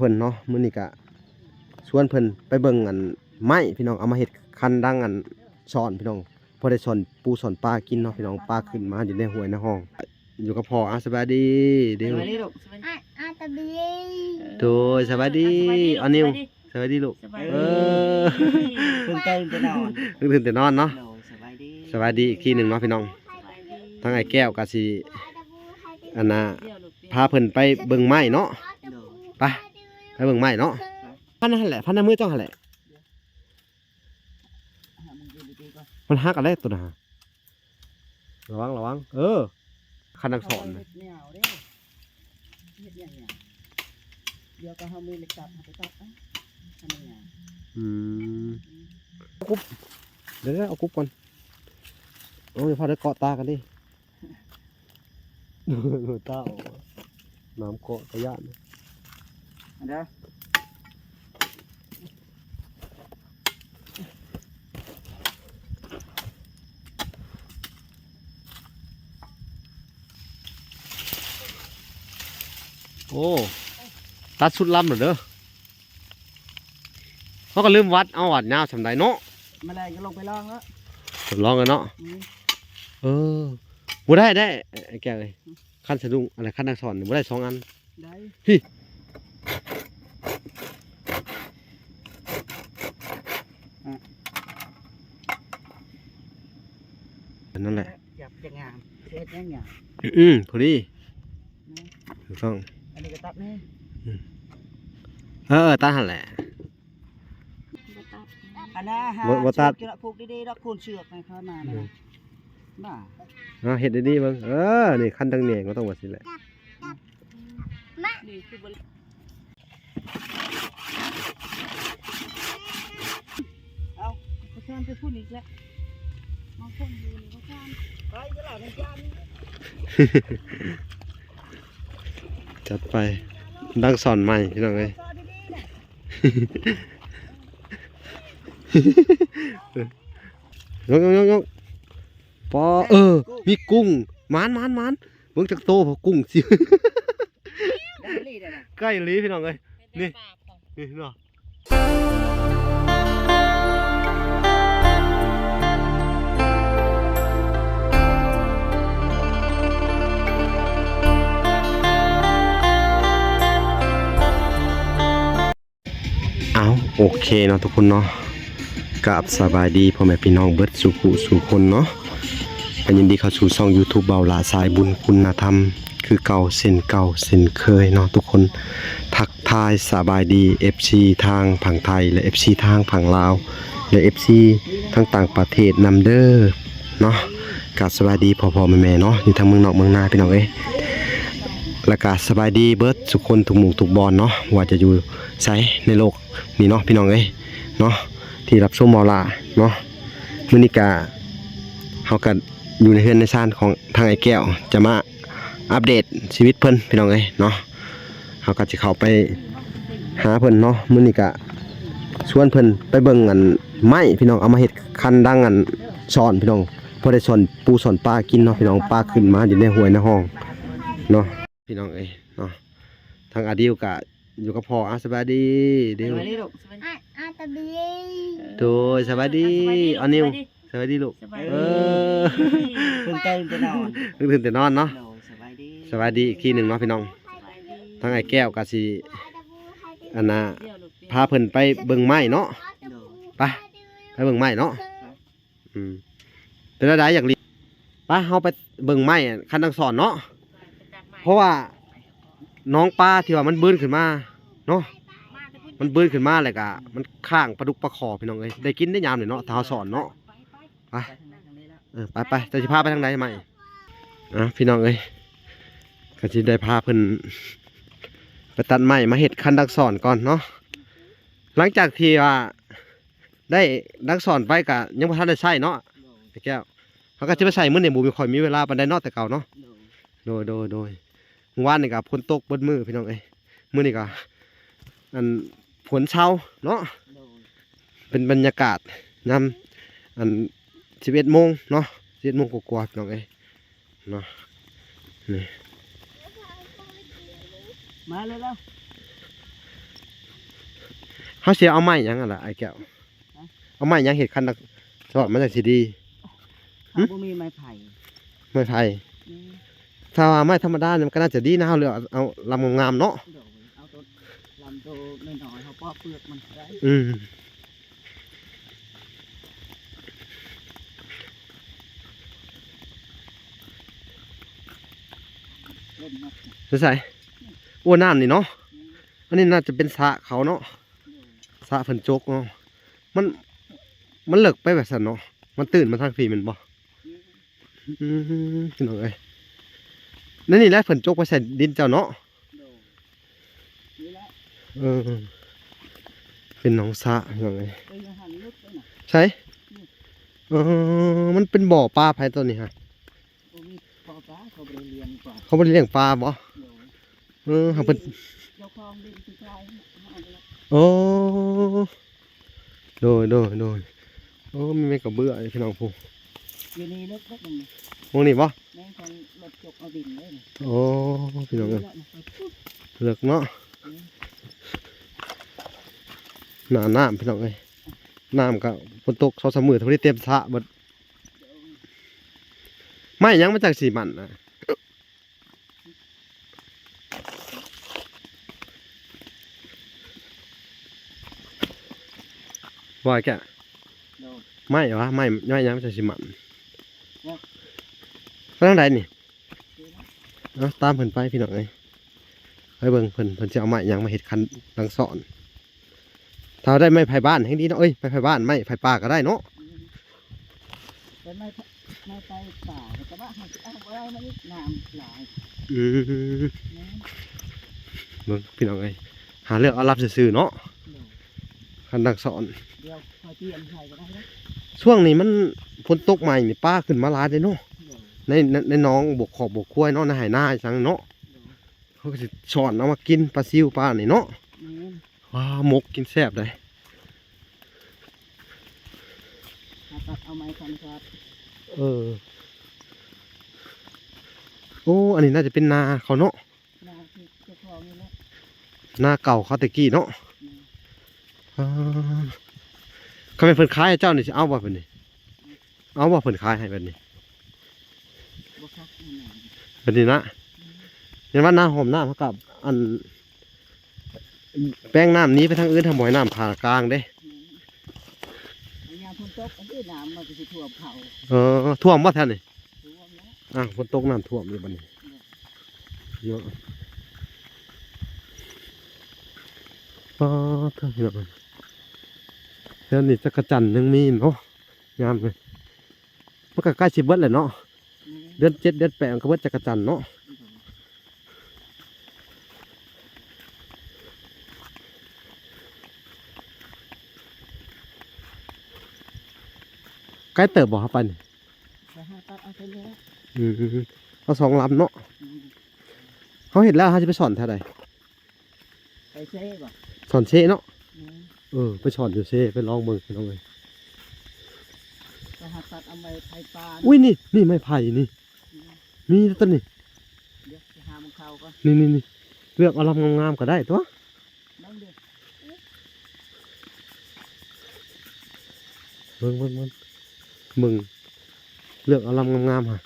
เพิ่นเนาะมื้อนี้ก็ชวนเพิ่นไปเบิ่งอันไม้พี่น้องเอามาเฮ็ดคันดังอันสอนพี่น้องพอได้สอนปูสอนปลากินเนาะพี่น้องปลาขึ้นมาอยู่ในห้วยในห้องอยู่กับพ่อสบายดีเด้อ สวัสดีลูก ตะบี โดยสบายดีอันนิวสบายดีลูกตื่นเต้นจะนอน ตื่นแต่นอนเนาะ สบายดี สบายดีอีกทีหนึ่งเนาะพี่น้องทั้งไอ้แก้วก็สิอันน่ะพาเพิ่นไปเบิ่งไม้เนาะไปเบิ่งไม้เนาะพันนั่นแหละพันน้ำมือจ้องหั่นแหละมันหักอะไรตัวน่ะระวังคันดังสอนนะ เดี๋ยวก็เฮามีเหล็กตัดไปตัดทำยังไง กุ๊บเดี๋ยวเอากุ๊บก่อนโอ้ยพอได้เกาะตากันดิตาน้ำเกาะกระยาน อันเด้อ โอ้ตัดสุดลำเหรอเด้อเขาก็ลืมวัดเอาวัดยาวสำได้เนาะ มาได้ก็ลงไปลองแล้ว ทดลองกันเนาะบ่ได้ไอ้แกเลยขั้นสะดุ้งอะไรขั้นนักสอนบ่ได้2 อัน ได้นั่นแหละ จับจะงามเฮ็ดยังไง พอดีถูกต้อง อันนี้ก็ตัดนี่ ตัดหั่นแหละ อันน่ะฮะ บ่ตัด เชือกผูกดีๆดอกคูณเชือกให้เขามาน่ะ เฮ็ดดีๆเบิ่งนี่ขั้นดังเนี่ยก็ต้องว่าสิแหละ เอาไปแซมไปพูดอีกแล้วมาพ่นดูนี่ว่าแซมไปจะหลับในจาน จัดไปดังสอนใหม่พี่น้องเอ้ยยกปอมีกุ้งมานเบิ่งจากโตพอกุ้งสิใกล้ลีพี่น้องเอ้ยนี่เนาะโอเคเนาะทุกคนเนาะกับสบายดีพ่อแม่พี่น้องเบิดสู่ผู้สู่คนเนาะยินดีเข้าสู่ช่อง YouTube เบาหลาสายบุญคุณธรรมคือเก่าเส้นเคยเนาะทุกคนทักทายสบายดี FC ทางฝั่งไทยและ FC ทางฝั่งลาวและ FC ทั้งต่างประเทศนำเด้อเนาะกับสบายดีพ่อแม่เนาะอยู่ทางเมืองนอกเมืองนาพี่น้องเอ้ยและก็สบายดีเบิดทุกคนทุกหมู่ทุกบอลเนาะว่าจะอยู่ไสในโลกนี่เนาะพี่น้องเอ้ยเนาะที่รับชมเบาหลาเนาะมื้อนี้ก็เฮาก็อยู่ในเฮือนในซ่านของทางไอ้แก้วจะมาอัปเดตชีวิตเพิ่นพี่น้องเอ้ยเนาะเฮาก็สิเข้าไปหาเพิ่นเนาะมื้อนี้ก็ชวนเพิ่นไปเบิ่งอันไม้พี่น้องเอามาเฮ็ดคันดังอันสอนพี่น้องพอได้สอนปูสอนปลากินเนาะพี่น้องปลาขึ้นมาอยู่ในห้วยในห้องเนาะพี่น้องเอ้ยเนาะทางอาดิวก็อยู่กับพ่อสบายดีเด้อ สวัสดีลูก ตะบี โดยสบายดีอันนิวสบายดีลูกตื่นเต้นจะนอน ตื่นแต่นอนเนาะ สบายดี สบายดีอีกทีหนึ่งเนาะพี่น้องทั้งไอ้แก้วก็สิอันน่ะพาเพิ่นไปเบิ่งไม้เนาะไปเบิ่งไม้เนาะเป็นอะไรอยากรีไปเฮาไปเบิ่งไม้คันดังสอนเนาะเพราะว่าน้องปลาที่ว่ามันบื้นขึ้นมาเนาะมันบื้นขึ้นมาเลยกะมันข้างปลาดุกปลาคอพี่น้องเอ้ยได้กินได้ยามเลยเนาะถ้าเฮาสอนเนาะไปจะสิพาไปทางใดใหม่พี่น้องเอ้ยก็สิได้พาเพิ่นไปตัดไม้มาเฮ็ดคันดักสอนก่อนเนาะหลังจากที่ว่าได้ดักสอนไปก็ยังบ่ทันได้ใช้เนาะไอ้แก้วเขาก็สิไปใช้มื้อนี้บ่มีค่อยมีเวลาปานใดเนาะแต่เก่าเนาะโดยเมื่อวานนี่ก็ฝนตกเบิดมื้อพี่น้องเอ้ยมื้อนี้ก็อันฝนเช้าเนาะเป็นบรรยากาศยามอัน11 โมงเนาะ11 โมงกว่าๆพี่น้องเอ้ยเนาะนี่ มาเลยแล้ว เขาเสียเอาไม้หยังอ่ะล่ะไอ้แก้วเอาไม้หยังเห็ดคันดักสอดมาจากสีดี เขาบ่มีไม้ไผ่ ไม้ไผ่ อืม ถ้าว่าไม้ธรรมดาเนี่ยมันก็น่าจะดีนะเขาเลยเอาลำงามๆเนาะ โดยเอาตัวลำตัวน้อยๆเขาปอกเปลือกมันได้ อืม เล่นนัก จะใส่อ้วนน้ำนี่เนาะอันนี้น่าจะเป็นสระเขาเนาะสระเพิ่นโจกเนาะมันเลิกไปแบบสันเนาะมันตื่นมาทางฝีแมันบ่พี่น้องเอ้ยนั่นนี่แหละเพิ่นโจกไปใส่ดินเจ้าเนาะ โดยนี่แหละ เออเป็นหนองสระพี่น้องเอ้ย ไปยังหันลึกเลยนะ ใช่มันเป็นบ่อปลาไผตัวนี้ฮะ บ่มีปอปลาเขาไปเรียนก่อน เขาบ่ได้เลี้ยงปลาบ่ โดย เขาเป็น เจ้าของดินที่ชายเอาไปแล้ว โอ้โดยโอ้มีแม่กระเบื้อไอ้พี่น้องผู้ อยู่นี่ลึกก็มัน มองนี่บ่ แม่งคนรถจกเอาดินเลยนี่ โอ้พี่น้องเอ้ย แล้วมันไปปุ๊บ เลิกเนาะหน้าน้ำพี่น้องเอ้ยน้ำก็ฝนตก2-3มื้อเท่านี้เต็มสระเบิดไม่หยังมาจากสีมันนะว่าแก โดย ไม่เหรอไม่ยังมาจากสีมัน เนี่ย ไปทางใดนี่ คือนะ เอาตามเพิ่นไปพี่น้องเอ้ยไปเบิ่งเพิ่นจะเอาไม้หยังมาเฮ็ดคันดังสอนถ้าได้ไม้ไผ่บ้านแห่งดีเนาะเอ้ยไม้ไผ่บ้านไม้ไผ่ป่าก็ได้เนาะ เป็นไม้ไปป่าแต่ว่าหากเอาไว้มันน้ำหลาย อืม นะ เบิ่งพี่น้องเอ้ยหาเรื่องเอารับซื่อๆเนาะ โดย คันดังสอน เดี๋ยวคอยเตรียมใส่ก็ได้แล้ว ช่วงนี้มันฝนตกใหม่นี่ป้าขึ้นมาหลายเด้เนาะ โดย ในหน้องบกขอบบกคุ้วยเนาะในไหหน้าจังเนาะ โดย เขาก็สิสอนเอามากินปลาซิวปลานี่เนาะ นี่ ว้าหมกกินแซ่บเลย ถ้าตัดเอาไม้คันครับ โอ้อันนี้น่าจะเป็นนาเขาเนาะ นาที่เจ้าของนี่แหละ นาเก่าเขาแตะกี้เนาะ นี่ อ่าเขาเป็นเพิ่นขายให้เจ้านี่สิเอาบ่เพิ่นนี่เอาบ่เพิ่นขายให้แบบนี้ บ่คักนี่นะ แบบนี้นะเห็นว่าน้าหอมน้ำเขากับอันแป้งน้ำนี้ไปทางอื่นทำบ่อยน้ำผ่ากลางเด้ นี่ยามฝนตกอันนี้น้ำมันก็สิท่วมเขา ท่วมบ่แท้นี่ ท่วมแล้ว ฝนตกน้ำท่วมอยู่บัดนี้เยอะป้าเท่าที่นั่นเดี๋ยวนี้จักรจันทร์ยังมีเนาะงามเลยมันก็ใกล้สิเบิดเลยเนาะ นี่ เดือน7เดือน8ก็เบิดจักรจันทร์เนาะใกล้เติบบ่ครับปัน ไปหาตัดเอาไปเลย เอา2 ลำเนาะ อืม เขาเห็นแล้วเขาจะไปสอนเท่าใด ไปเซ่บ่ สอนเชเนาะ อืม ไปสอนอยู่เชไปลองเบิ่งไปลองเลย ไปหาตัดเอาไม้ไผ่ปลา อุ้ยนี่ไม้ไผ่นี่ อืม มีต้นนี่ เดี๋ยวไปหามันเข้าก่อน นี่เลือกเอาลำงามๆก็ได้ตัว นั่งเดี๋ยว เบิ่งเลือกเอาลำงามๆฮะ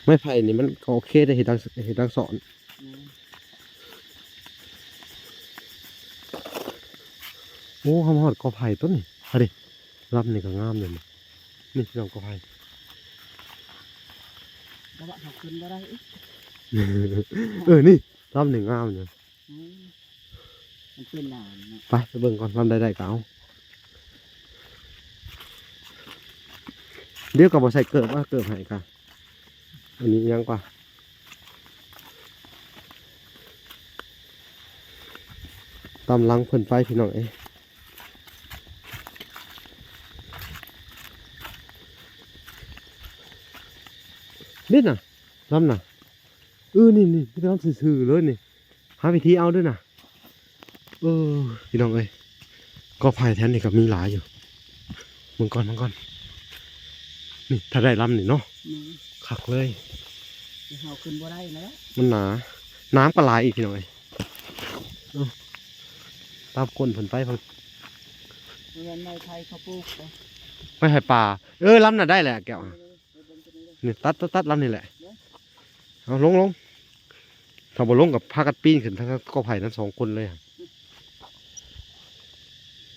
ไม้ไผ่นี่มันก็โอเคได้เห็นดังสอน อืม โอ้หอดกอไผ่ต้นนี่เอาดิลำนี่ก็งามเลยนี่พี่น้องกอไผ่ แล้วว่าเขาขึ้นบ่ได้อีก นี่ลำนี่งามเลย อืมมันเป็นน้ำนะ ไปเบิ่งก่อนลำใดๆก็เอาเดี๋ยวก็บ่ใส่เกิบว่าเกิบให้กันอันนี้ยังกว่าตามหลังเพิ่นไปพี่น้องเอ้ยนี่น่ะลำน่ะนี่พี่น้องซื่อๆเลยนี่หาวิธีเอาด้วยน่ะพี่น้องเอ้ยก็ไผ่แทนนี่ก็มีหลายอยู่มึงก่อนนี่ถ้าได้ลำนี่เนาะ อืม คักเลย เดี๋ยวเขาขึ้นบ่ได้นะ มันหนาน้ำก็หลายอีกพี่น้องเอ้ย ตามคนเพิ่นไปเพิ่น เงินในไทยเขาปลูกนะ ไม่ให้ปลาล้ำน่ะได้แหละแก้วนี่ตัดล้ำนี่แหละเอาลงถ้าบ่ลงกับพากันปีนขึ้นทั้งกอไผ่ทั้ง2คนเลยอะ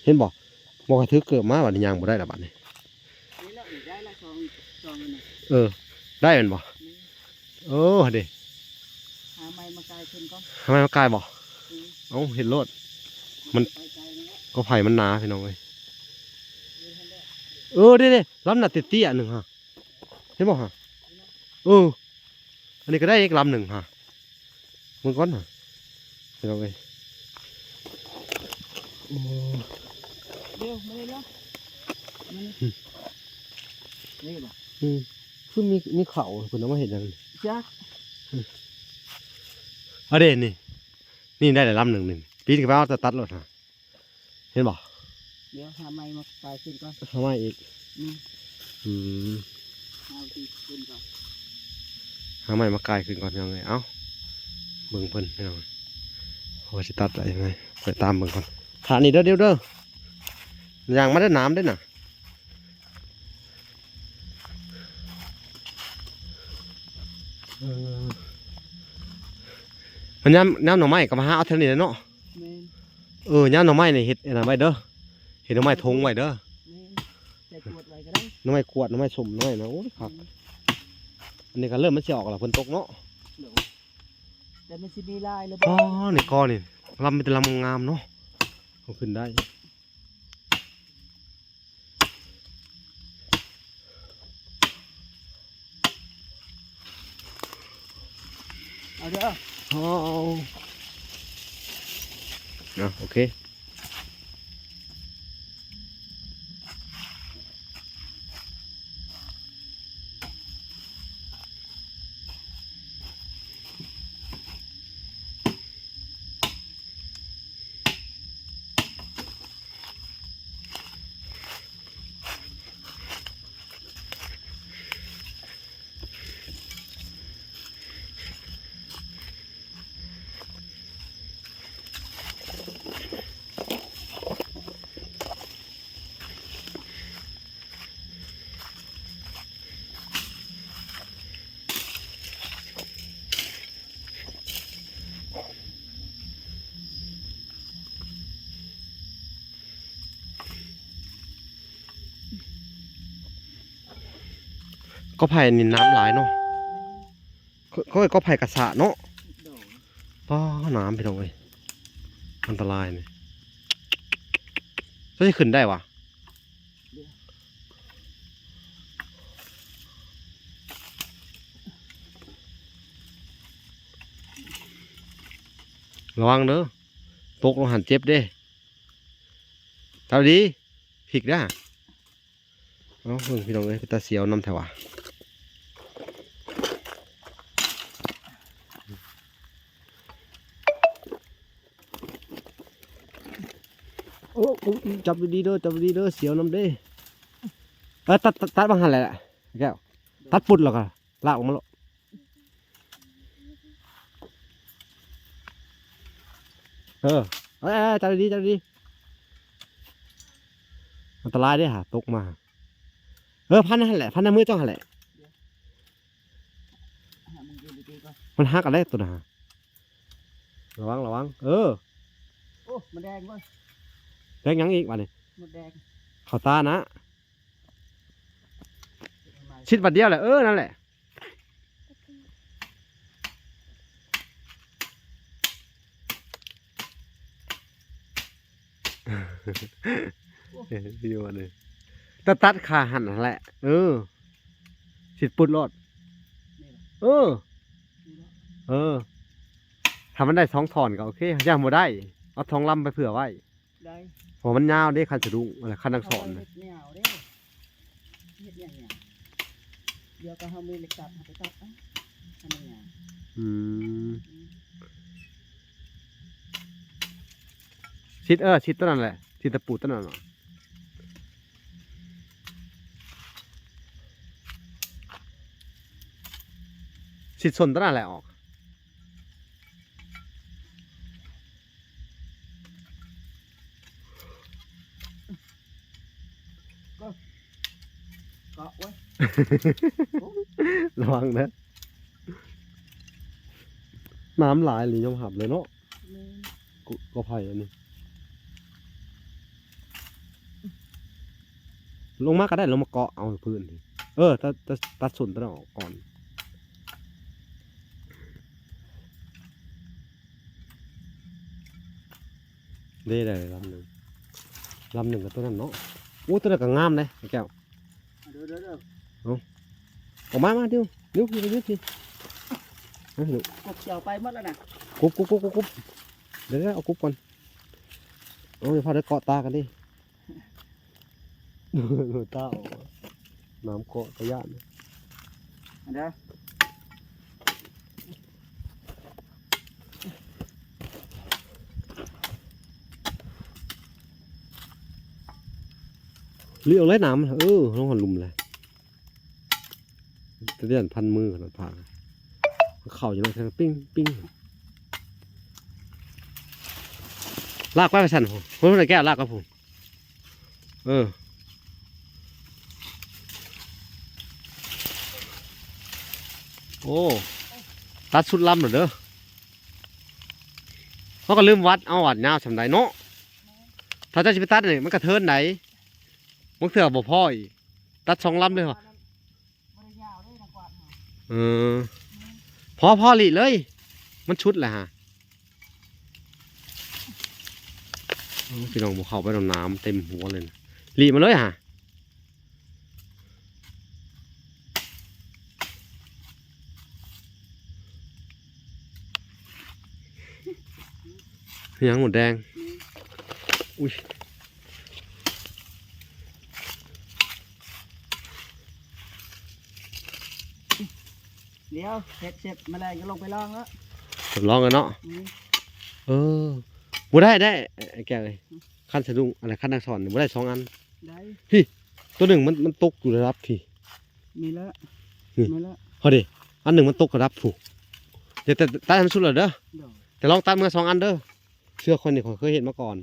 เห็นบ่บอกให้ถือเกิดมาบัดนี้ย่างบ่ได้ละบัดนี้ นี่แล้วอีกได้ละสองนี่ ได้แม่นบ่เด้ หาไม้มากายขึ้นก็ ทำไมมันกลายบ่เอ้าเห็นโลด มัน ไปไกลแล้ว กอไผ่มันหนาพี่น้องเอ้ย เดี๋ยวท่านแรก เด้ล้ำน่ะเตี้ยๆหนึ่งฮะเห็นบ่ฮะอันนี้ก็ได้อีกลำหนึ่งฮะมึงก้อนฮะพี่น้องเอ้ยโอ้ เดี๋ยวมาเลยเนาะมานี่บ่ คือมีเข่าคุณเอามาเห็นยัง จัก เด้นี่ได้แต่ลำหนึ่งปีนขึ้นไปเอาแต่ตัดรถฮะเห็นบ่ เดี๋ยวหาไม้มากายขึ้นก่อน ทำไมอีก อืมเอาที่ขึ้นก่อน หาไม้มากายขึ้นก่อนยังไงเอ้าเบิ่งเพิ่นพี่น้องว่าสิตัดได้ยังไงไปตามเบิ่งก่อนฐานนี่เด้ออย่างมาได้น้ำได้น่ะมันน้ำหน่อไม้ก็มาหาเอาเท่านี้แหละเนาะ แม่น ย่ำหน่อไม้นี่เฮ็ดอันนั้นไว้เด้อเฮ็ดหน่อไม้ทงไว้เด้อ แม่นใส่กวดไว้ก็ได้ หน่อไม้กวดหน่อไม้ส้มหน่อไม้นะโอ้ยคักอันนี้ก็เริ่มมันสิออกแล้วฝนตกเนาะ เดี๋ยวแต่มันสิมีลายเลย อ๋อนี่กอนี่ลำเป็นแต่ลำงามเนาะเอาขึ้นได้ เอาเด้อ อ๋อโอเคก็ไผ่นี่น้ำหลายเนาะก็ไผ่กระสะเนาะ ดอก ป้าน้ำไปตรงเลยอันตรายเนี่ยจะขึ้นได้วะระวังเด้อตกลงหันเจ็บเด้เท่าดีผิกได้เอ้าเพิ่งพี่น้องเอ้ยตาเสียวนำแถวะโอ้จับดีๆเด้อเสียวนำเด้ตัดบางหันแหละแก้วตัดปุดหรอกอะลากออกมาแล้วจับดีอันตรายเด้ฮะตกมาพันนั่นแหละพันน้ำมือจ้องหันแหละ หามึงดูดีๆก่อน มันหักอะไรตัวน่ะระวังโอ้มันแดงเว้ย แรงยังอีกวันนี้ มันแดง เขาตานะชิดบัดเดียวแหละนั่นแหละพี่วันนี้ตัดขาหันนั่นแหละชิดปุดรอด นี่แหละนี่แหละ ทำมันได้2 ถอนก็โอเคย่างบ่ได้เอาทองลำไปเผื่อไว้ ได้ เพราะมันยาวได้คันสะดุ้งอะไรคันนักสอน เฮ็ดเหนียวเด้เฮ็ดอย่างเงี้ยเดี๋ยวก็เฮามีเหล็กตัดเอาไปตัดทำยังไง ชิดต้นนั่นแหละชิดตะปูต้นนั่นเนาะชิดส่วนต้นนั่นแหละออก ระวังนะน้ำหลายหรือยอมหับเลยเนาะ แม่น ก็ไผ่อันนี้ลงมาก็ได้ลงมาเกาะเอาพื้นดิตัดส่วนตัวนั้นออกก่อนได้เลยลำหนึ่งกับตัวนั้นเนาะโอ้ตัวนั้นก็งามเลยไอ้แก้ว เด้อ ออกมาเดี๋ยวพี่เดี๋ยวพี่เอาหนู กบเกี่ยวไปหมดแล้วน่ะ กุบเดี๋ยวเอากุบก่อนเอาเดี๋ยวพอได้เกาะตากันดิหนูตาออกน้ำเกาะกระยาน เด้อ เลี้ยวไล่น้ำลงหันลุมเลยจะเดินพันมือขนาดผ่าเข่าอยู่นั่นปิ้งลากไปฉันผมไม่ได้แก้ลากกับผมโอ้ตัดสุดลำเหรอเด้อเขาก็ลืมวัดเอาวัดยาวสำไดเนาะถ้าจะไปตัดเนี่ยมันกระเทินไหนมันเถื่อบ่พ่ออีกตัดสองลำเลยเหรอ บ่ได้ยาวเลยนะกวาดหา พอหลีเลย มันชุดแหละฮะพี่น้องบอกเข้าไปน้ำเต็มหัวเลยนะหลีมาเลยฮะยังหมดแดงอุ้ย เดี๋ยวเสร็จแมลงก็ลงไปล่องแล้ว ทดลองกันเนาะบ่ได้ไอ้แกเลยขั้นสะดุ้งอะไรขั้นนักสอนบ่ได้2 อัน ได้ ตัวหนึ่งมันตกอยู่ระดับพี่ มีแล้วมีแล้ว พอดีอันหนึ่งมันตกระดับผูกเดี๋ยวแต่ตัดให้มันสุดเลยเด้อ เดี๋ยว แต่ลองตัดเมื่อ2 อันเด้อเชื่อคนนี่เขาเคยเห็นมาก่อน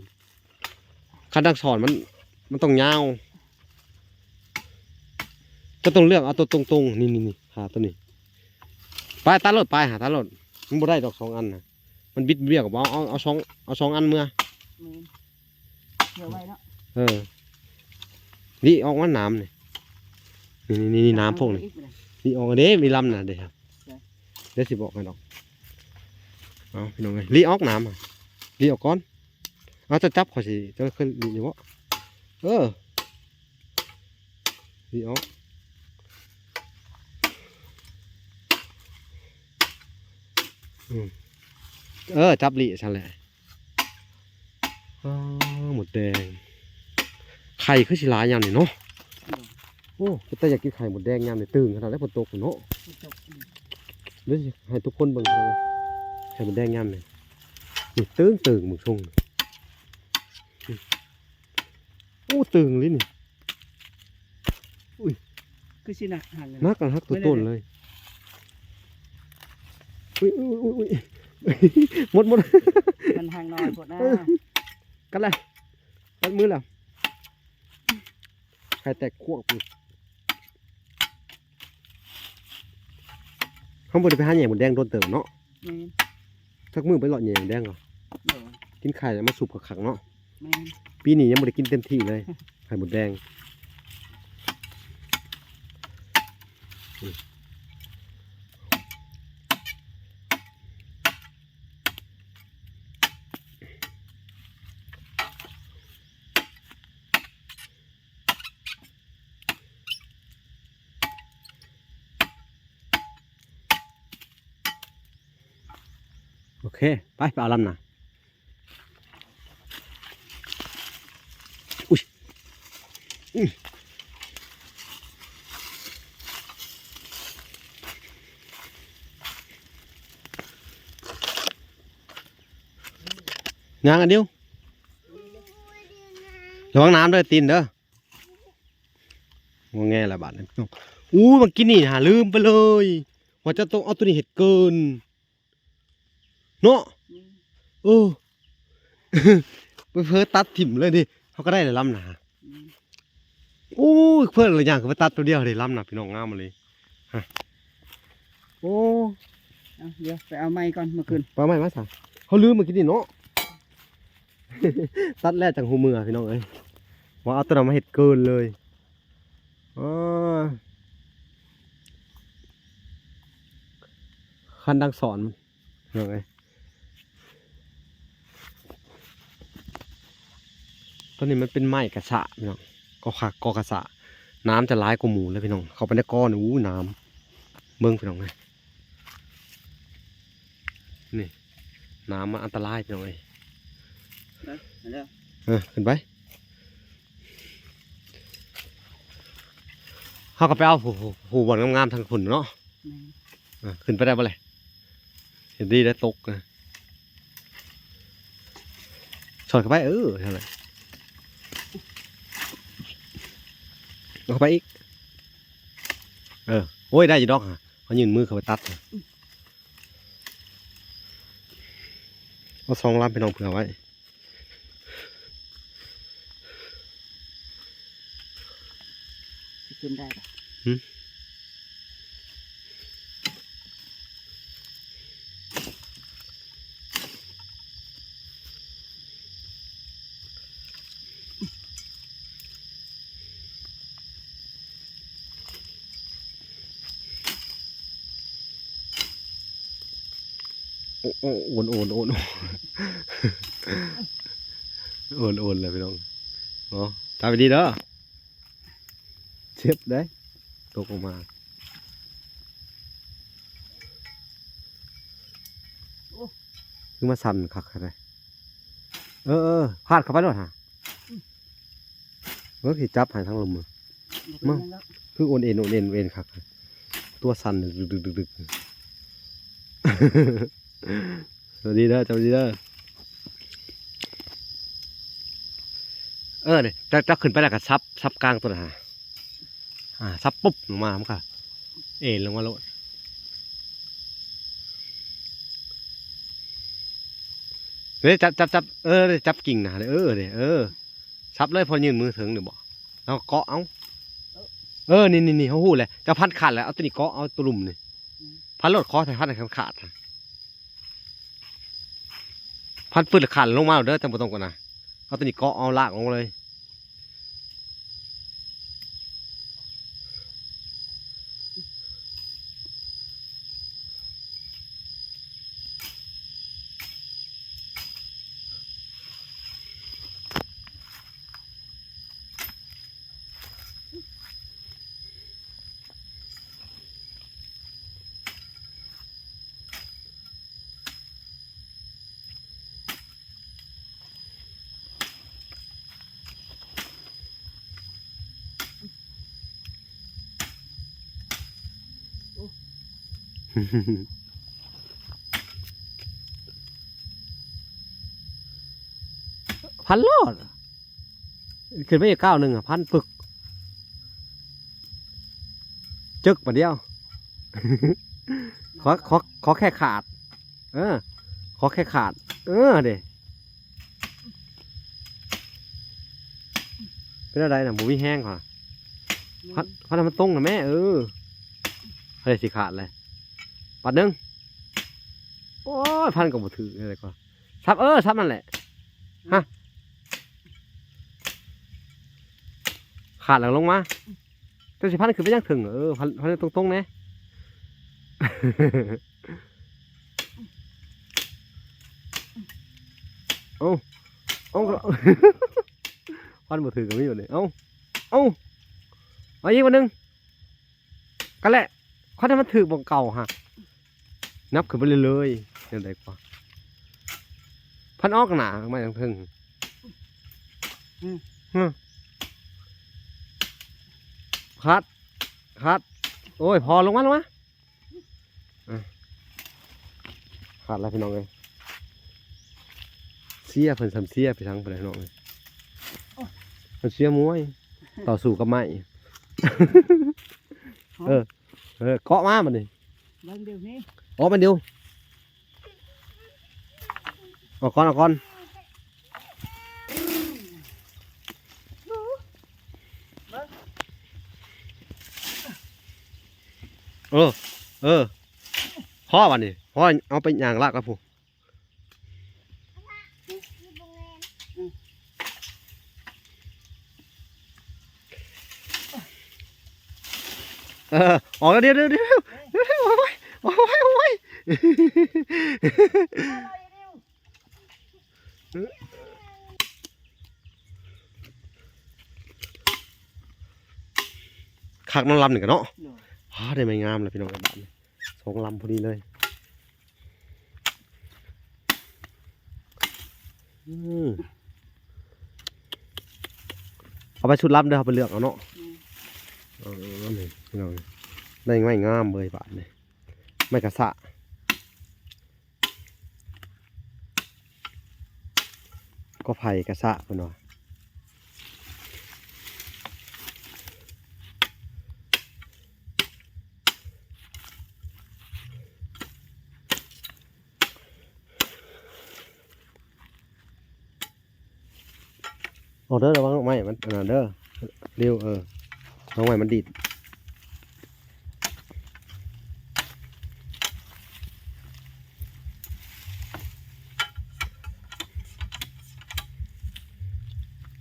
ขั้นนักสอนมันต้องยาวจะต้องเลือกเอาตัวตรงๆนี่หาตัวนี้ไปตัดรถไปหาตัดรถมันบ่ได้ดอก2 อันนะมันบิดเบี้ยวกับเอาสองอันเมื่อ มีเดี๋ยวไว้เนาะ นี่ออกว่าน้ำนี่น้ำพวกนี้นี่ออกเด้มีลำน่ะเดี๋ยวสิบอกให้ดอกเอาพี่น้องเลยรีออกน้ำรีออกก่อนเอาจะจับขอสิจะขึ้นรีอยู่วะรีออกจับรีฉันแหละหมดแดงไข่คือสิหลายยามนี่เนาะโอ้แต่อยากกินไข่หมดแดงยามนี่ตื่นขนาดได้ฝนตกเนาะเดี๋ยวให้ทุกคนเบิ่งเลยไข่หมดแดงยามนี่นี่ตื่นมึงชงโอ้ตื่นเลยนี่ คือสินะหันเลย นักกันฮักตัวต้นเลยอุ้ยหมด มันห่างน้อยพอดนะ กันเลยกันมือแล้วไข่แตกขั้วกูข้างบนไปหาแหน่หมดแดงโดนเติมเนาะ มี สักมือไปหลอดแหน่หมดแดงเหรอ เดี๋ยว กินไข่แล้วมาสุกกับขังเนาะ มี ปีนี้ยังไม่ได้กินเต็มที่เลยไข่หมดแดงโอเคไปเอาลำน่ะอุ้ยงานกันเดียวระวังน้ำด้วยตีนเด้อว่าไงล่ะบาดนี้มันกินนี่หาลืมไปเลยว่าจะต้องเอาตัวนี้เห็ดเกินเนาะไปเพิ่ตัดถิ่มเลยดิเขาก็ได้เลยลำหนา โอ้ยเพื่อนเลยอย่างคือไปตัดตัวเดียวเลยล้ำน่ะพี่น้องงามมาเลยฮะโอ้ เอาเดี๋ยวไปเอาไม้ก่อนเมื่อคืน ปลาไหมมาสั่งเขาลืมเมื่อกี้นี่เนาะ ตัดแล้วจังหูมือพี่น้องเอ้ยว่าเอาตัวนั้นมาเห็ดเกินเลยอ๋อคันดังสอนพี่น้องเอ้ยตอนนี้มันเป็นไม้กระสะพี่น้องก็คักก็กระสะน้ำจะร้ายกว่าหมูเลยพี่น้องเขาไปได้ก้อนอู้น้ำเบิ้งพี่น้องเลยนี่น้ำมันอันตรายพี่น้องเอ้ย เดี๋ยว ขึ้นไปเขาก็ไปเอาหูบอลงามๆทางขุนเนาะขึ้นไปได้ปะเลยเห็นดีได้ตกนะสอดเข้าไปเท่าไหร่เอาเข้าไปอีกโอ้ยได้อยี่ดอกฮะเขายืนมือเข้าไปตัดเอาซองลำไปน้องเผื่อไว้ ขึ้นได้ปะ โอ้โอนเลยพี่น้องเนาะตามไปดีเด้อเจ็บได้ตกออกมาคือมาสั่นคักอะไรพลาดเข้าไปแล้วฮะสิจับหายทั้งลมมือมั้งคือโอนเอ็นคักตัวสั่นดึกสวัสดีเด้อสวัสดีเด้อเนี่ยจะขึ้นไปแล้วก็ซับกลางตัวน่ะซับปุ๊บลงมามั้งค่ะลงมาแล้วเดี๋ยวจับจับกิ่งนะเดี๋ยวซับเลยพอยืนมือถึงเดี๋ยวบอกแล้วเกาะเอานี่เขาหู้เลยจะพันขาดแล้วเอาตัวนี้เกาะเอาตัวลุ่มนี่พันรถคอแต่พันไหนขาดพันปืนขาดลงมาเด้อแต่บ่ต้องก่อนนะเอาตัวนี้เกาะเอาลากลงเลยพันรอดขึ้นไปอีก1 พันปึกจึกมาเดียว ขอแค่ขาดขอแค่ขาดเด้เป็นอะไรนะหมูวิ่งแห้งค่ะพันมันตรงนะแม่อะไรสิขาดเลยปัดนึงโอ้ยพันกับหมูถืออะไรก่อนซับซับมันแหละฮะขาดหลังลงมาแต่สิพันคือไม่ยังถึงพันตรงๆนะเอา พันหมูถือกันไม่อยู่เลยเอาอีกวันนึงกันแหละเขาได้มันถือบ่งเก่าฮะนับขึ้นไปเลยๆยังไงกว่าพันออกหนาไม่ยังถึงคัดโอ้ยพอลงมาขาดแล้วพี่น้องเลยเสียเพิ่นซ้ำเสียไปทั้งไปเลยพี่น้องเลยมันเสียมวยต่อสู้กับไม้เกาะมามันดิ เบิ่งเดี๋ยวนี้ มันเดียวเอาก่อน เออพ่อวันนี้พ่อเอาไปย่างลากกับผู้ออกแล้วเดี๋ยวโอ้ยคักน้ำลำหนึ่งกันเนาะได้ไม่งามเลยพี่น้องกระบะนี่2 ลำพอดีเลยเอาไปชุดลำเด้อเอาไปเลือกเอาเนาะนี่พี่น้องได้ไม่งามเลยบาทนี่ไม่กระสะก็ไผ่กระสะพี่น้องเอาเด้อระวังไม่มันเด้อเร็วน้องใหม่มันดีด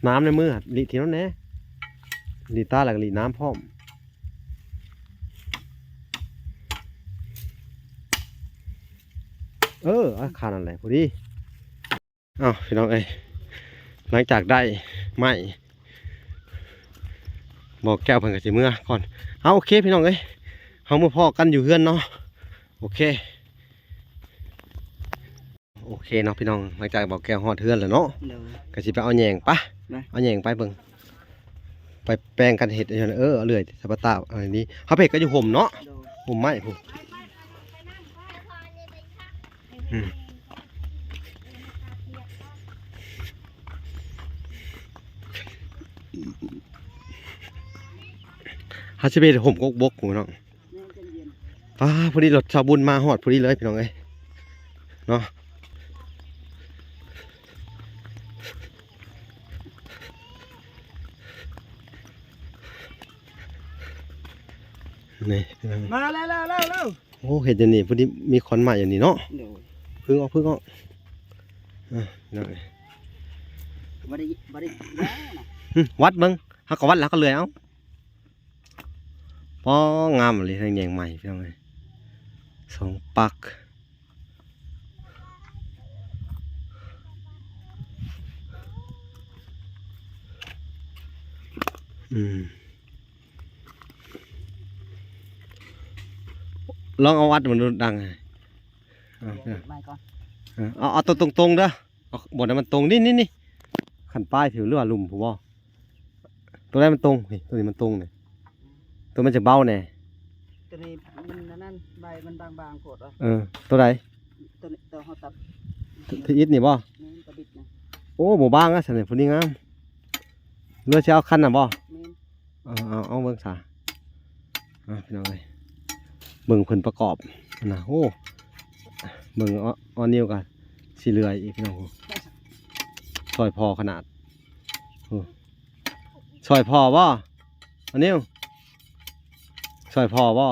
น้ำในมือลีทีนั้นแน่ลีตาหลักลีน้ำพร้อมขาดอะไรพอดีพี่น้องหลังจากได้ไม้บอกแก้วเพิ่นกับสิเมื่อก่อนโอเคพี่น้องเฮามาพอกันอยู่เฮือนเนาะโอเคเนาะพี่น้องหลังจากบอกแก้วฮอดเฮือนแล้วเนาะก็สิไปเอาแหน่งปะเอาแหน่งไปเบิ่งไปแปลงกันเห็ดเอาเลื่อยสปาต้าอะไรนี้เฮาเพ็ดก็อยู่ห่มเนาะห่มไม้พุ่นฮาชิเบะผมกบกหูน้องพอดีรถชาวบุญมาหอดพอดีเลยพี่น้องเนาะนี่มาแล้วโอ้เห็ดอย่างนี้พอดีมีคอนใหม่อย่างนี้เนาะพึ่งออกน้องวัดเบิ้งเขาก็วัดแล้วก็เลยป้องามเลยทางแยงใหม่พี่น้อง2 ปักลองเอาวัดมันดังไงเอาตัวตรงๆเด้อเอาบทนั้นมันตรงนี่ขันป้ายผิวหรือว่าลุ่มผมว่าตัวแรกมันตรงตัวนี้มันตรงเนี่ยตัวมันจะเบาแน่ตัวนี้มันนั่นใบมันบางๆโคตรตัวไหนตัวเขาตัดที่อิดนี่บ่โอ้หมู่บ้างนะสันนี่พอดีงามเลือดเช้าคันน่ะบ่เอาเบิ่งซะพี่น้องเลยเบิ่งเพิ่นประกอบนะโอ้เบิ่งออนิวกันสีเลื่อยอีกพี่น้องซอยพอขนาดซอยพอบ่ออนิวซอยพอบ่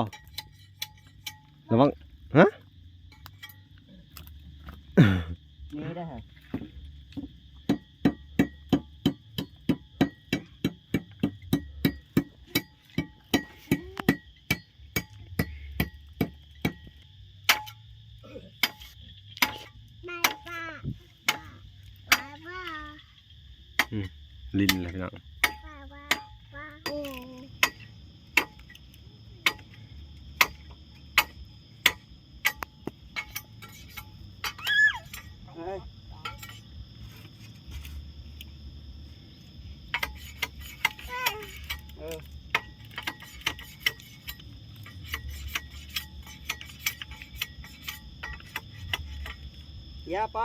ระวังนี่ได้ค่ะลิ้นเลยพี่น้องอย่าไป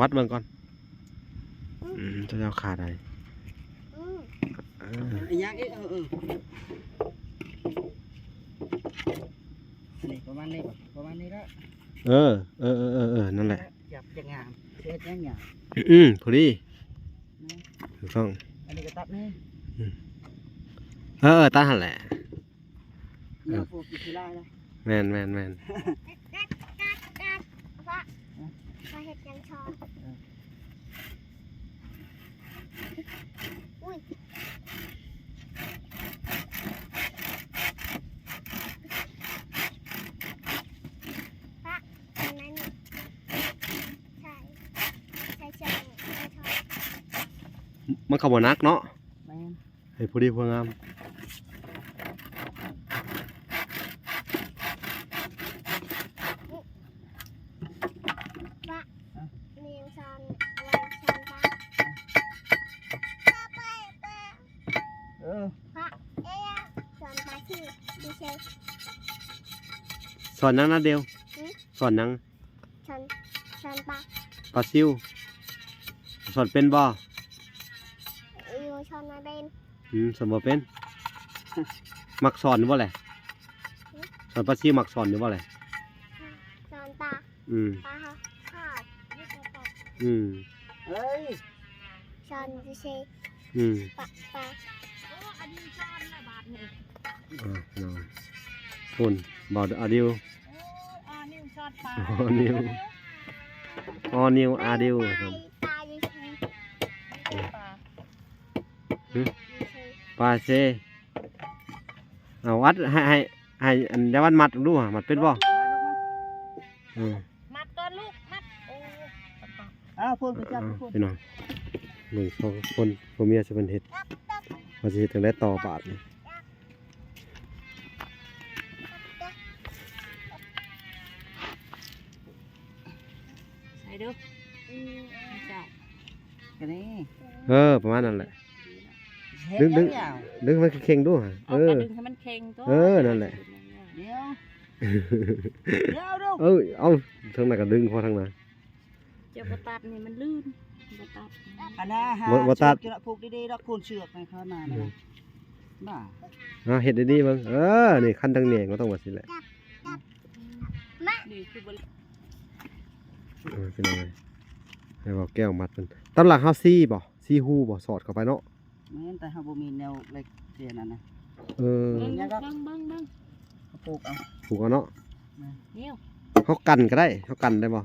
วัดเบิ่งก่อนจะเอาขาใด อืม ไอ้ยังเออนี่ประมาณนี้ประมาณนี้แล้ว นั่นแหละ จับจะงามเช็ดยังงาม พอดีถูกต้อง อันนี้ก็ตัดนี่ ตาหันแหละ เนี่ยพวกกิจไล่เลย แมน กัดว่าเห็ดยังชอบอุ้ยปะเห็นไหมนี่ใช่ชอบ มันเข้าบ่นักเนาะ แม่น ให้พอดีพองาม เนียงซอนอะไรซอนปะไป พระเอ๊ะสอนปลาที่ดิเช สอนนังนะเดียวสอนนัง สอนปลา ปลาซิวสอนเป็นบ่ อยู่ชอนมาเป็น สอนบ่เป็น มักสอนหรือบ่แหละสอนปลาซิวมักสอนหรือบ่แหละ สอนปลา ปลาข้าวนี่คือปลา เฮ้ย สอนดิเช ปลาโอ้อันนี้สอนละบาทนี่ น้องคนบ่าวอาดิว นิ้วสอนปลา นิวนิวอาดิว ปลาดิเชปลา ปลาเซเอาวัดให้อันเดี๋ยววันมัดดูมัดเป็นบ่ มัดก่อนลูกมัดโอ้ พูดไปจับพูด พี่น้องหนึ่งสองคนผัวเมียจะเป็นเห็ดเขาจะเห็ดถึงได้ต่อบาทนี่ ใส่ดูเจ้า กันนี่ ประมาณนั้นแหละ เฮ็ดยังยาว ดึงมันเข่งดูฮะ เอากระดึงให้มันเค็งตัว นั่นแหละ เดี๋ยวดู เอาทางไหนก็ดึงพอทางไหน เจ้าบตัดนี่มันลื่นบตัด อันนั้นฮะ บ่ตัด จุดผูกดีๆแล้วคูณเชือกให้เขามานะบ้า เห็ดดีๆเบิ่งนี่ขั้นทางเหนียงก็ต้องแบบนี้แหละ นี่คือบริ พี่น้องเลยให้บอกแก้วมัดมันตอนหลังเขาซี่หูบ่สอดเข้าไปเนาะ แม่นแต่เฮาบ่มีแนวเหล็กเสียนั่นนะ เบิ้ง เขาปลูกเอา ผูกเอาเนาะ นิ้ว เขากันก็ได้เขากันได้บ่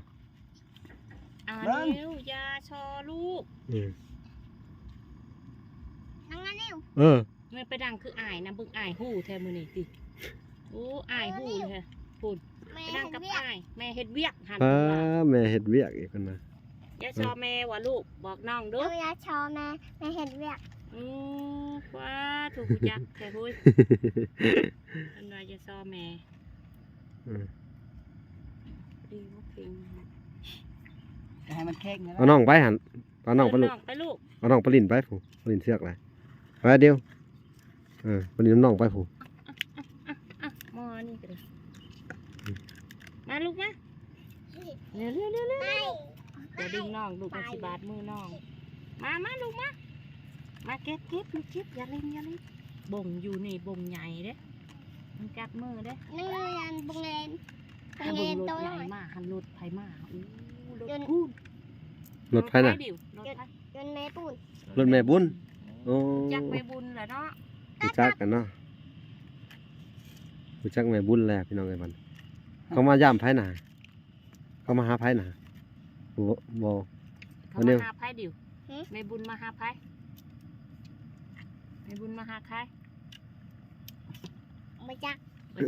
นิ้วยาชอลูกทั้งนั้นนิ้ว มันไปดังคืออายนะบึงอายหู้แทมือนี่ติโอ้อายหู้เลยพูดไปดังกับอายแม่เฮ็ดเวียกหัน แม่เฮ็ดเวียกอีกคนนะ ยาชอแม่ว่าลูกบอกน้องดูยาชอแม่เฮ็ดเวียกว้าถูกจักแค่พูดเป็นว่ายาชอแม่ดีมากจริง ให้มันแข็งนะ เอาน้องไปหันเอาน้องไปลูก ไปลูก เอาน้องไปลินไปผูไปลินเสือกเลยไปเดียวไปลินน้องไปผู มอนี่ก็ได้มาลูกมาเร็วเดี๋ยวดึงน้องลูกมันสิบาดมือน้องมาลูกมาเก็บอย่าเล่นบ่งอยู่นี่บ่งใหญ่เด้มันกัดมือเด้นี่ยันบ่งเล่นตัวใหญ่มากหันรถไผมาโอ้รถพูน รถไฟน่ะ รถแม่ปูน รถแม่บุญโอ้ จักแม่บุญแหละเนาะ รู้จักกันเนาะรู้จักแม่บุญแล้วพี่น้องไอ้มันเขามาย่ามไผหนาเขามาหาไผหนาบ่ เขามาหาไผดิวแม่บุญมาหาไผแม่บุญมาหาใครมาจักมา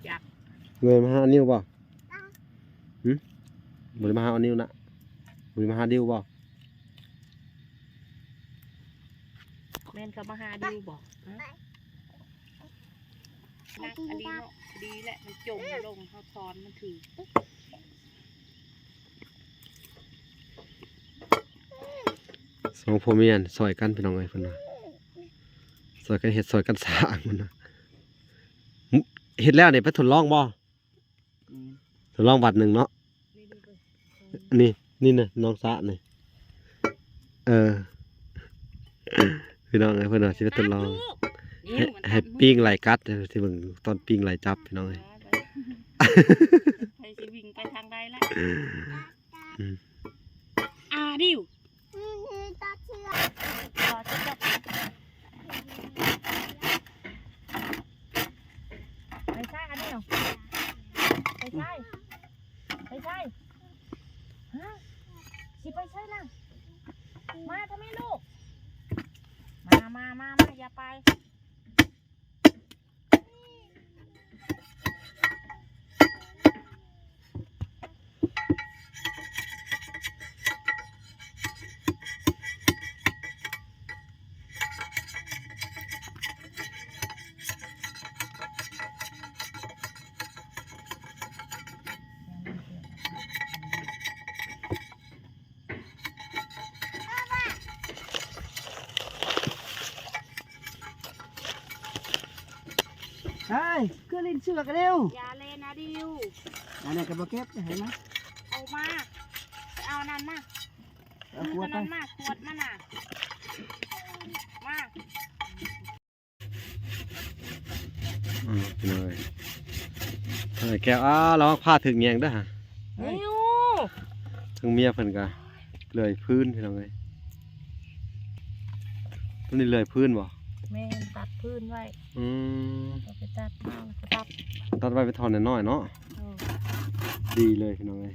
จัก เงินมาหานิ้วบ่บ่ได้มาหานิ้วนะบ่ได้มาหาดิวบ่ แม่นเขามาหาดิวบอกนักอันนี้เนาะดีแหละมันจมลงเขาทอนมันถือ สองพ่อเมียซอยกันพี่น้องไอ้เพิ่นว่าซอยกันเฮ็ดซอยกันสร้างมันนะเฮ็ดแล้วนี่ไปทดลองบ่ทดลองวัดหนึ่งเนาะ นี่นี่นะน้องสะนี่พี่น้องไอ้เพื่อนเอาชีวิตทดลองให้ปิ้งไหลกัดที่เบิ่งตอนปิ้งไหลจับพี่น้องไอ้ ไปสิวิ่งไปทางใดละดิวรอจะจบไปใช่อันนี้เหรอไปใช่ฮะสิไปใช่ล่ะมาทำไมลูกมาอย่าไปเฮ้ยคือลิ้นเชือกเร็ว อย่าเลนนะดิว อันนี้ก็บ่เก็บเห็นไหม เอามาไปเอานั่นมา เอาขวดไป นั่นมาขวดมันน่ะมา พี่น้องเอ้ยแก้วเราพาถึงแยงเด้อฮะ ดิว ทั้งเมียเพิ่นก็เลยพื้นพี่น้องเอ้ยตัวนี้เลยพื้นบ่ แม่ตัดพื้นไว้ อืม เราไปตัดมาแล้วก็ตัด ตัดไว้ไปถอนน้อยๆเนาะ เออ ดีเลยพี่น้องเอ้ย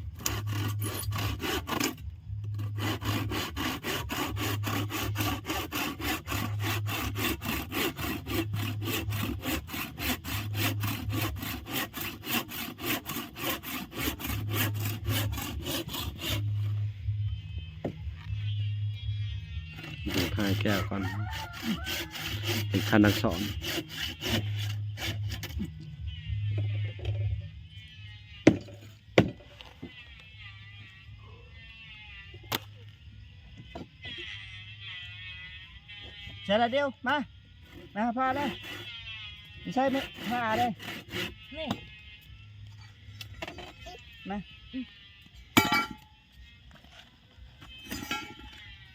ดูทายแก้วก่อนเป็นคันนักสอน ใช่ละเดียวมาพาเลยไม่ใช่ไหมพาเลย นี่ มา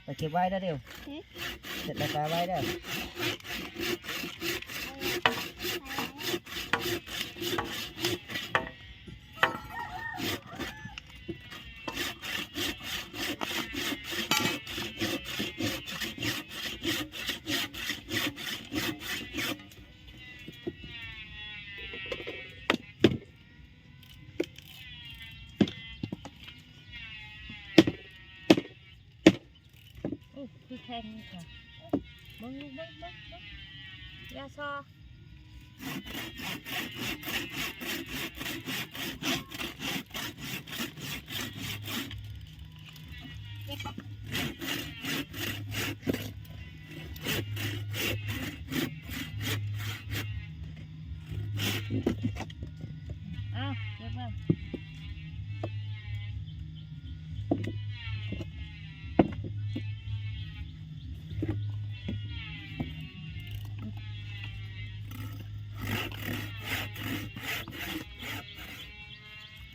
ไปเก็บไว้ได้เดียวเสร็จแล้วไปไว้ได้คือแค่นี้ค่ะมึงอย่าซอเก็บมา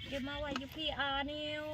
เก็บมาไว้อยู่พี่นิว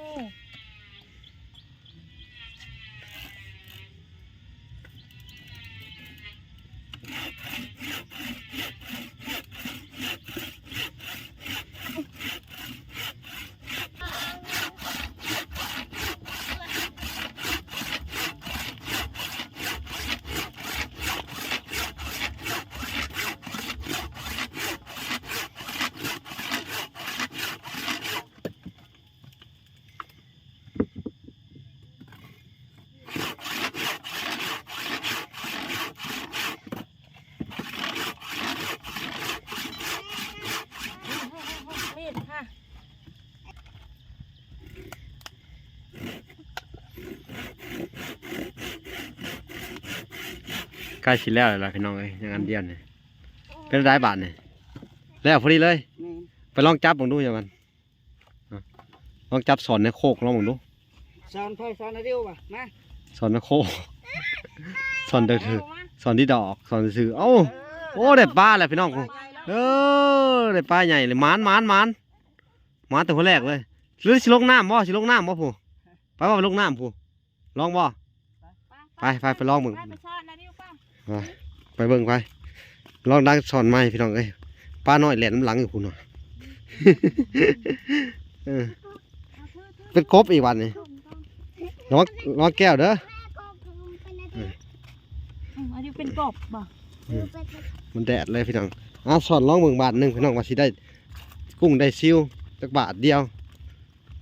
มีดค่ะ ใกล้ชิดแล้วเลยล่ะพี่น้องเอ้ยยังอันเดียวเนี่ยเป็นได้บาทเนี่ยแล้วพอดีเลย นี่ ไปลองจับผมดูอย่างมันลองจับสอนในโคกลองผมดู สอนพ่อสอนละเดียวป่ะมา สอนในโคกสอนเดือดสอนที่ดอกสอนซื่อเอ้าโอ้ได้ปลาแล้วพี่น้องกูได้ปลาใหญ่เลยหมานแต่คนแรกเลยหรือสิลงน้ำบ่ผู้ ไปว่าไปลงน้ำผู้ลองบ่ไปลองมึง ไปซ่อนนะดิวป้า ไปเบิ่งไปลองดังสอนไม้พี่น้องเอ้ยป้าน้อยแหลนน้ำหลังอยู่พุ่นเนาะ เออเป็นกบอีกวันนี่น้องแก้วเด้อ อันนี้เป็นกบบ่ มันแดดเลยพี่น้องสอนลองเบิ่งบาทหนึงพี่น้องว่าสิได้กุ้งได้ซิวจักบาทเดียว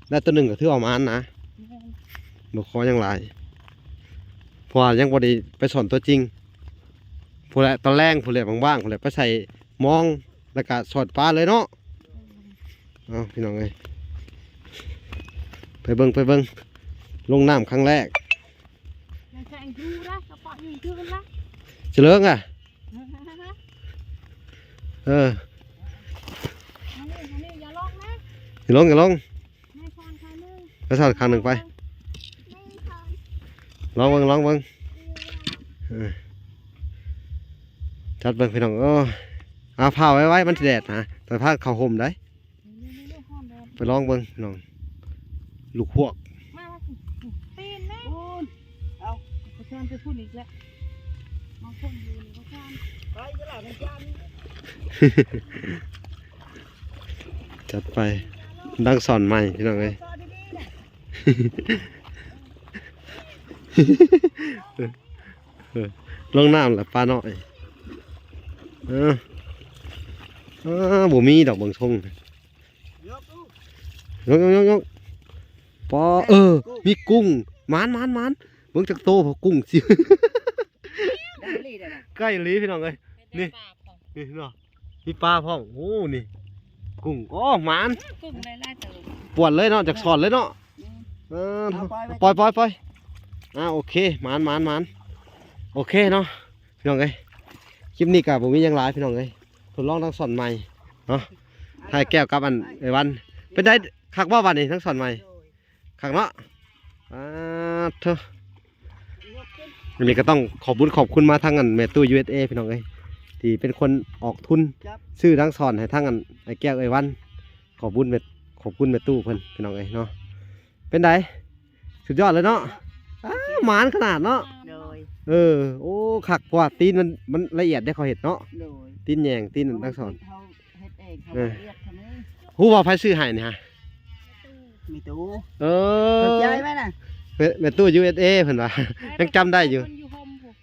ได้ตัวหนึ่งก็ถือเอามาอันนะบ่ขอยังหลายเพราะว่ายังบ่ได้ไปสอนตัวจริงผู้แหละตอนแรงผู้แหละบางๆผู้แหละไปใส่มองแล้วก็สอดปลาเลยเนาะเอาพี่น้องเอ้ยไปเบิ่งลงน้ำครั้งแรก ไม่ใช่ดูละกระป๋องยิงคืนละ เฉลิงอ่ะเออ นี่อย่าลงนะ อย่าลง ไม่ซ่อนใครนึง ไปสอนครั้งหนึ่งไปลองเบิ่งเออจัดเบิ่งพี่น้องเอาผ้าไว้มันสิแดดนะแต่ผ้าเข้าห่มได้ไปลองเบิ่งพี่น้องลูกพวก มาปีนนะ เอาไปซ่อนไปพูดอีกแล้วมาคนอยู่นี่ก็ซ่อนไปจะหลับในจาน จัดไปดังสอนใหม่พี่น้องเอ้ย ซ่อนดีๆนะ ลงน้ำละปลาน้อยบ่มีดอกบางทง ยกลูก ยกปอมีกุ้งมานเบิ่งจากโตพอกุ้งสิ ได้ลีได้นะ ใกล้ลีพี่น้องเอ้ยนี่เนาะมีปลาพ่องโอ้นี่กุ้งหมาน กุ้งไล่เติม ปวดเลยเนาะจากสอนเลยเนาะปล่อยโอเคหมานโอเคเนาะพี่น้องเอ้ยคลิปนี้กับผมมีหยังหลายพี่น้องเอ้ยทดลองทั้งสอนใหม่เนาะให้แก้วกับอันไอ้วันเป็นได้คักว่าวันนี้ทั้งสอนใหม่คักเนาะเถอะอันนี้ก็ต้องขอบคุณมาทางอันแม่ตู้ USA พี่น้องเอ้ยที่เป็นคนออกทุนซื้อทั้งสอนให้ทั้งอันไอ้แก้วไอ้วันขอบคุณแม่ตู้เพิ่นพี่น้องเอ้ยเนาะเป็นไดสุดยอดเลยเนาะหมานขนาดเนาะ โดย โอ้ขักกว่าตีนมันละเอียดได้เขาเห็ดเนาะ โดย ตีนแยงตีนทั้งสอน เขาเฮ็ดเองเขาละเอียดทำไม ฮู้ว่าไผซื้อให้นี่ฮะ มีตู้ เอ เข้า อ ใจไหมน่ะ แม่ตู้ USA เพิ่นว่า ยังจำได้อยู่ คนอยู่โฮมผูก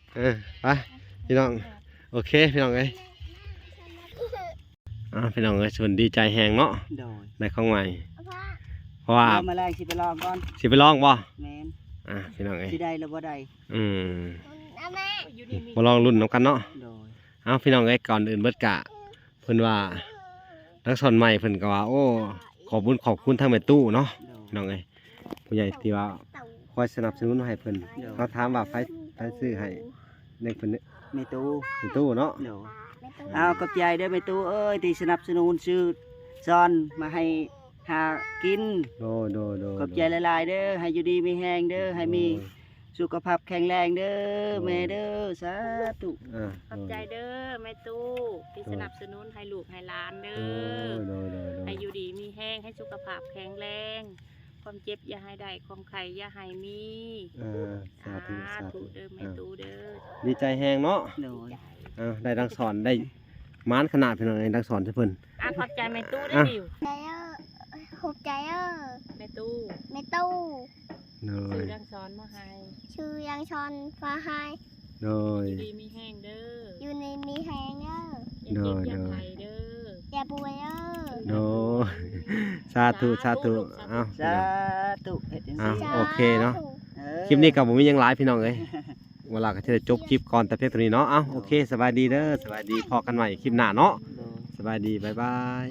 ไปพี่น้องโอเคพี่น้องเอ้ยพี่น้องเอ้ยส่วนดีใจแฮงเนาะ โดย ได้ของใหม่เพราะว่า เอามาแรกสิไปลองก่อน สิไปลองบ่ แม่น พี่น้องเอ้ย สิได้หรือบ่ได้ อยู่นี่มี มาลองรุ่นนํกันเนาะ โดย พี่น้องเอ้ยก่อนอื่นเบิดกะเพิ่นว่าทั้งสอนใหม่เพิ่นก็ว่าโอ้ขอบคุณทางแม่ตู้เนาะ โดย พี่น้องเอ้ยผู้ใหญ่ที่ว่าคอยสนับสนุนให้เพิ่นเขาถามว่าไฟซื้อให้เด็กเพิ่น มีตู้ ในตู้เนาะ โดยเอากับใจเด้อแม่ตู้เอ้ยที่สนับสนุนซื้อซอนมาให้หากิน โด กับใจหลายๆเด้อให้อยู่ดีมีแฮงเด้อให้มีสุขภาพแข็งแรงเด้อแม่เด้อสาธุ ขอบใจเด้อแม่ตู้ที่สนับสนุนให้ลูกให้หลานเด้ โด อให้อยู่ดีมีแห้งให้สุขภาพแข็งแรง ความเจ็บอย่าให้ได้ความไข้อย่าให้มี สาธุ เด้อแม่ตู้เด้อ ดีใจแฮงเนาะ โดย ได้ดังสอนได้ม้านขนาดพี่น้องเอ้ยดังสอนให้เพิ่น ขอบใจแม่ตู้ได้ดิว ใจขอบใจแม่ตู้ ไม่ตู้ ซื้อดังสอนมาให้ ชื่อยังชอนฟ้าไฮ โดย ดีมีแห้งเด้อ อยู่ในมีแหงอย่าเด้อเจ็บอย่าไข้เด้อ อย่าป่วยเด้อ โดสาธุสาธุเฮ็ดจังซี่ โอเคเนาะ เออ คลิปนี้กับผมมีหยังหลายพี่น้องเอ้ยเวลาก็จะได้จบคลิปก่อนแต่เพียงเท่านี้เนาะโอเคสบายดีเด้อสบายดีพอกันใหม่คลิปหน้าเนาะ โดย สบายดีบ๊ายบาย